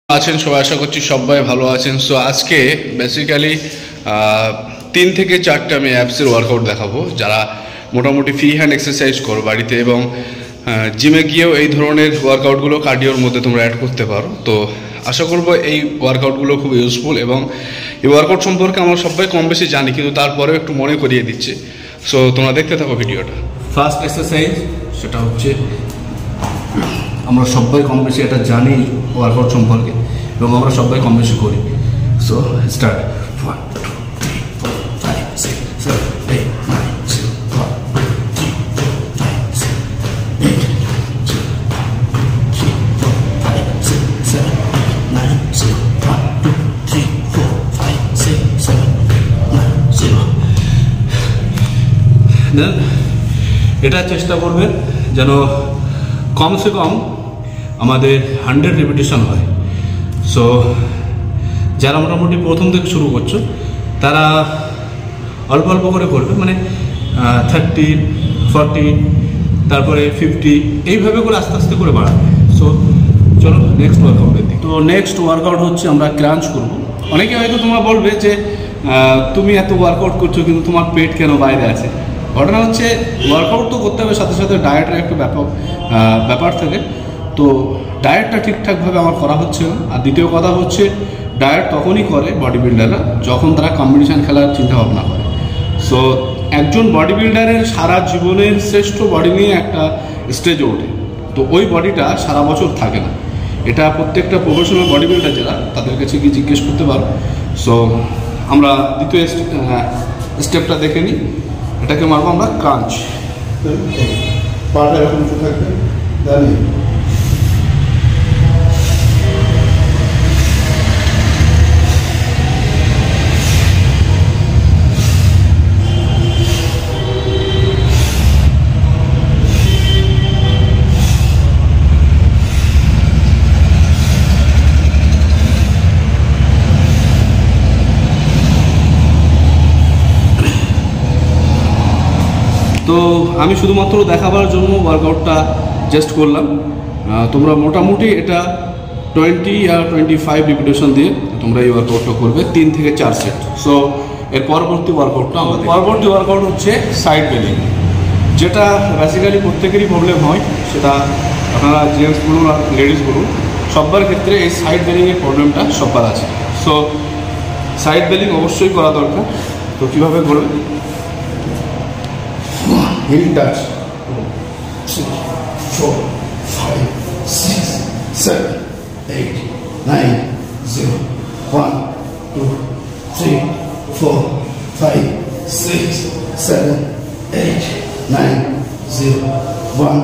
আছেন সবাই, আশা করছি সবাই ভালো আছেন। সো আজকে বেসিক্যালি 3 থেকে 4টা আমি অ্যাপসের ওয়ার্কআউট দেখাবো, যারা মোটামুটি ফ্রি হ্যান্ড এক্সারসাইজ করো বাড়িতে এবং জিমে গিয়েও এই ধরনের ওয়ার্কআউটগুলো কার্ডিওর মধ্যে তোমরা অ্যাড করতে পারো। তো আশা করবো এই ওয়ার্কআউটগুলো খুব ইউজফুল এবং এই ওয়ার্কআউট সম্পর্কে আমরা সবাই কম বেশি জানি, কিন্তু তারপরেও একটু মনে করিয়ে দিচ্ছি। সো তোমরা দেখতে থাকো ভিডিওটা। ফার্স্ট এক্সারসাইজ সেটা হচ্ছে, আমরা সবাই কম বেশি এটা জানি ওয়ার্কআউট সম্পর্কে এবং আমরা সবাই কম বেশি করি। So start. 1 2 3 4 5 6 7 8 9 0 1 2 3 4 5 6 8 2 3 4 5 6 7 9 0 1 2 3 4 5 6 7 9 0। দেন এটা চেষ্টা করবেন যেন কমসে কম আমাদের 100 রিপিটেশন হয়। সো যারা মোটামুটি প্রথম থেকে শুরু করছো তারা অল্প অল্প করে করবে, মানে 30 40 তারপরে 50 এইভাবে করে আস্তে আস্তে করে বাড়াবে। সো চলো নেক্সট ওয়ার্কআউটের দিকে। তো নেক্সট ওয়ার্কআউট হচ্ছে আমরা ক্রাঞ্চ করব। অনেকে হয়তো তোমরা বলবে যে তুমি এত ওয়ার্কআউট করছো কিন্তু তোমার পেট কেন বাইরে আছে। ঘটনা হচ্ছে ওয়ার্কআউট তো করতে হবে, সাথে সাথে ডায়েটের একটা ব্যাপার থাকে। তো ডায়েটটা ঠিকঠাকভাবে আমার করা হচ্ছে না। আর দ্বিতীয় কথা হচ্ছে, ডায়েট তখনই করে বডি বিল্ডাররা যখন তারা কম্পিটিশান খেলার চিন্তা ভাবনা করে। সো একজন বডি বিল্ডারের সারা জীবনের শ্রেষ্ঠ বডি নিয়ে একটা স্টেজে ওঠে, তো ওই বডিটা সারা বছর থাকে না। এটা প্রত্যেকটা প্রফেশনাল বডি বিল্ডার যারা, তাদের কাছে কি জিজ্ঞেস করতে পারো। সো আমরা দ্বিতীয় স্টেপটা দেখে নিই। এটাকে মারবো আমরা ক্রাঞ্চ। পাটা এরকম উঁচু থাকবে, জানি তো আমি শুধুমাত্র দেখাবার জন্য ওয়ার্কআউটটা জাস্ট করলাম। তোমরা মোটামুটি এটা 20 আর 25 রিপিটেশন দিয়ে তোমরা এই ওয়ার্কআউটটা করবে 3 থেকে 4 সেট। সো এর পরবর্তী ওয়ার্কআউটটা হচ্ছে সাইড বেলিং, যেটা বেসিক্যালি প্রত্যেকেরই প্রবলেম হয়। সেটা আপনারা জেন্টস বলুন আর লেডিস বলুন, সবার ক্ষেত্রে এই সাইড বেলিংয়ের প্রবলেমটা সবার আছে। সো সাইড বেলিং অবশ্যই করা দরকার। তো কীভাবে করবে? heel touch 2 4 5 6 7 8 9 0 1 2 3 4 5 6 7 8 9 0 1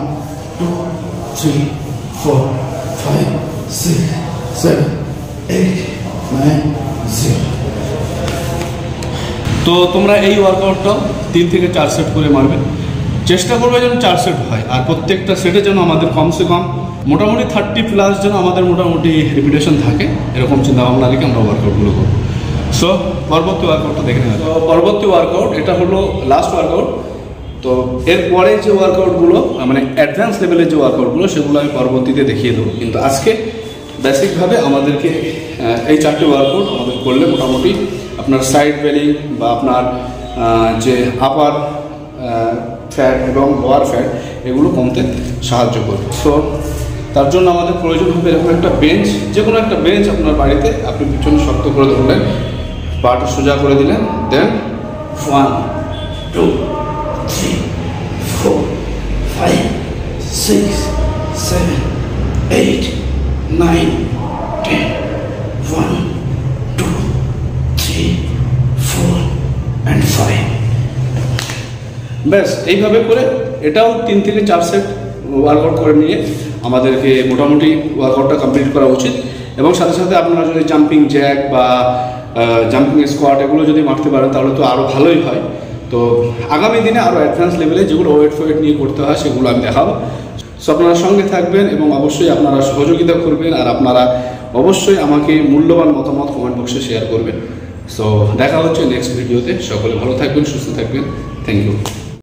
2 3 4 5 6 7 8 9 0। তো তোমরা এই ওয়ার্কআউটটাও 3 থেকে 4 সেট করে মারবে। চেষ্টা করবে যেন 4 সেট হয়, আর প্রত্যেকটা সেটে যেন আমাদের কমসে কম মোটামুটি 30+ যেন আমাদের মোটামুটি রিপিটেশন থাকে, এরকম চিন্তা ভাবনা রেখে আমরা ওয়ার্কআউটগুলো করবো। সো পরবর্তী ওয়ার্কআউটটা দেখে নেওয়া। তো পরবর্তী ওয়ার্কআউট এটা হলো লাস্ট ওয়ার্কআউট। তো এরপরে যে ওয়ার্কআউটগুলো মানে অ্যাডভান্স লেভেলের যে ওয়ার্কআউটগুলো সেগুলো আমি পরবর্তীতে দেখিয়ে দেবো, কিন্তু আজকে বেসিকভাবে আমাদেরকে এই 4টে ওয়ার্কআউট আমাদের করলে মোটামুটি আপনার সাইড বেলিং বা আপনার যে আপার ফ্যাট এবং লোয়ার ফ্যাট এগুলো কমতে সাহায্য করবে। সো তার জন্য আমাদের প্রয়োজন হবে এরকম একটা বেঞ্চ, যে কোনো একটা বেঞ্চ আপনার বাড়িতে আপনি পিছনে শক্ত করে ধরলেন, পাটা সোজা করে দিলেন, দেন 1 2 3 4 5 6 7 8 9 10 1 2 3 4 and 5। ব্যাস এইভাবে করে এটাও 3 থেকে 4 সেট ওয়ার্কআউট করে নিয়ে আমাদেরকে মোটামুটি ওয়ার্কআউটটা কমপ্লিট করা উচিত। এবং সাথে সাথে আপনারা যদি জাম্পিং জ্যাক বা জাম্পিং স্কোয়াট এগুলো যদি মারতে পারেন তাহলে তো আরও ভালোই হয়। তো আগামী দিনে আরও অ্যাডভান্স লেভেলে যেগুলো ওয়েট নিয়ে করতে হয় সেগুলো আমি দেখাবো। সো আপনারা সঙ্গে থাকবেন এবং অবশ্যই আপনারা সহযোগিতা করবেন, আর আপনারা অবশ্যই আমাকে মূল্যবান মতামত কমেন্ট বক্সে শেয়ার করবেন। সো দেখা হচ্ছে নেক্সট ভিডিওতে। সকলে ভালো থাকবেন, সুস্থ থাকবেন। Thank you.